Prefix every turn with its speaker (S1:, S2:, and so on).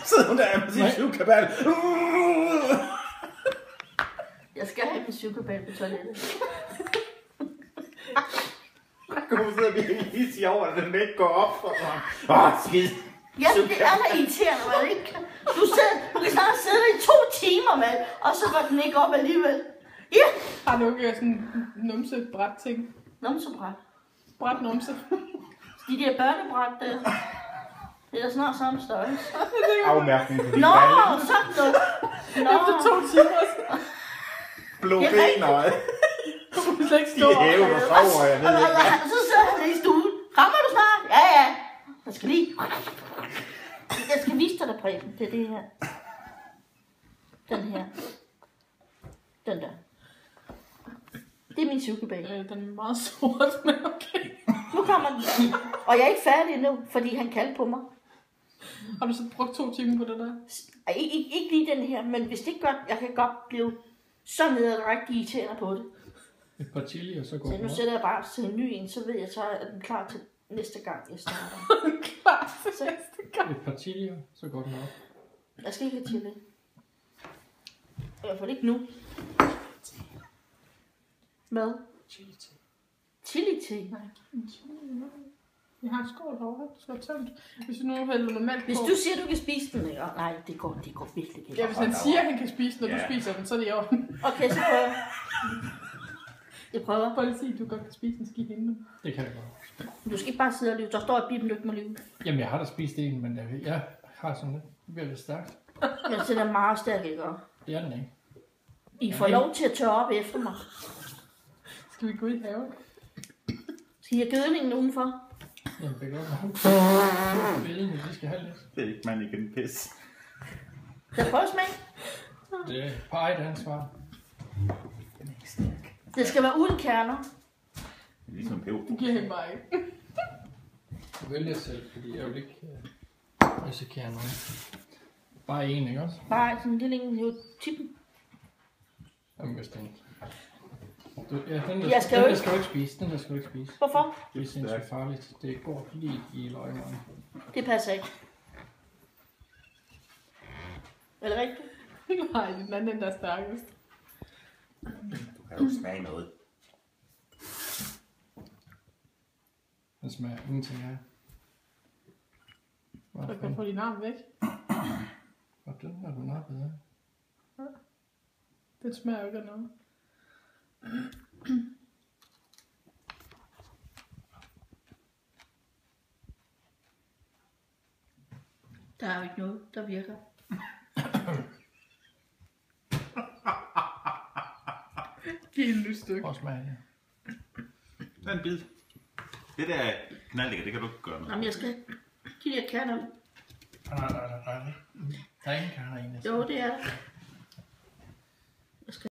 S1: Sidder hun der med sin syvkabal.
S2: Jeg skal have min syvkabal på toilettet.
S1: Hun sidder virkelig lige sige over, at den ikke går op for mig. Skid.
S2: Ja, det er da irriterende, man ikke kan. Du kan snart sidde der i 2 timer, mand, og så går den ikke op alligevel. Ja!
S3: Har du ikke sådan en numsebræt ting?
S2: Numsebræt.
S3: Bræt numse.
S2: De der børnebræt der. Det er da snart samme størrelse.
S1: Afmærkning på din
S2: Nå,
S1: balle.
S2: sådan noget. Nå.
S3: Efter 2 timer.
S1: Blå ben og
S3: Du kan slet ikke
S1: de
S3: stå op.
S1: hæve, der sover, jeg ved ikke.
S2: Og så sidder han i stuen. Rammer du snart? Ja, ja. Jeg skal lige... Jeg skal vise dig det, Preben. Det er det her. Den her. Den der. Det er min syvkabal.
S3: Den er meget sort, men okay.
S2: Nu kommer den. Og jeg er ikke færdig endnu, fordi han kaldte på mig.
S3: Har du så brugt 2 timer på det der?
S2: Ikke lige den her, men hvis det ikke godt, jeg kan godt blive så nedadrægtig irriterende på det.
S4: Et par chili, og så går
S2: Så
S4: den
S2: nu
S4: op.
S2: sætter jeg bare til en ny en, så ved jeg så, at den er klar til næste gang, jeg starter.
S3: Klar til næste gang.
S4: Et par chili, så går den op.
S2: Jeg skal ikke have chili. I hvert fald ikke nu. Hvad?
S4: Chili til.
S2: Chili-te?
S3: Nej, jeg har en skål herovre. Du skal have tømt. Hvis du nu hælder noget mælk på.
S2: Hvis du siger, du kan spise den, ikke? Nej, det går virkelig ikke.
S3: Ja, hvis han siger, at han kan spise den, når du spiser den, så er det i orden.
S2: Okay, så prøver jeg. Jeg prøver.
S3: Prøv lige at sige, at du godt kan spise den, skal hente den.
S4: Det kan jeg godt.
S2: Du skal ikke bare sidde og lyve. Der står i Bibelen, du ikke må lyve.
S4: Jamen, jeg har da spist en, men jeg har sådan lidt. Det bliver lidt stærkt.
S2: Men den er meget stærk, ikke?
S4: Det er den ikke.
S2: I får lov til at tørre op efter mig.
S3: Skal vi gå i haven?
S2: Skal I have gødningen udenfor?
S4: Jamen, det gør man. Billede, vi skal have lidt.
S1: Det er ikke man igen pis.
S2: Skal jeg prøve at smage?
S4: Det er på eget ansvar.
S1: Den er ikke stærk.
S2: Det skal være uden kerner.
S1: Det er ligesom en peber.
S3: Du giver hende mig ikke.
S4: Jeg vælger selv, fordi jeg vil ikke risikere noget. Bare en, ikke også?
S2: Bare sådan en lille en, jo tippen.
S4: Jamen, hvis den... Ja, den der,
S2: Jeg skal
S4: den,
S2: jo
S4: der skal du ikke spise. Den der skal du ikke spise.
S2: Hvorfor?
S4: Det er sindssygt farligt. Det går lige i løgneren.
S2: Det passer ikke. Er det rigtigt?
S3: Nej, den anden der er stærkest.
S1: Du kan jo smage noget.
S4: Den smager ingenting af.
S3: Så kan du få din arm væk.
S4: Og den er du nappet af.
S3: Den smager jo ikke af noget.
S2: Der er jo ikke noget, der virker.
S3: Giv en lysstykke.
S4: Hvor smager det?
S1: Det er en bid. Det der knaldlægger, det kan du ikke gøre noget.
S2: Jamen, jeg skal de der kerner.
S4: Nej. Der er ingen kerner i næsten.
S2: Jo, det er der.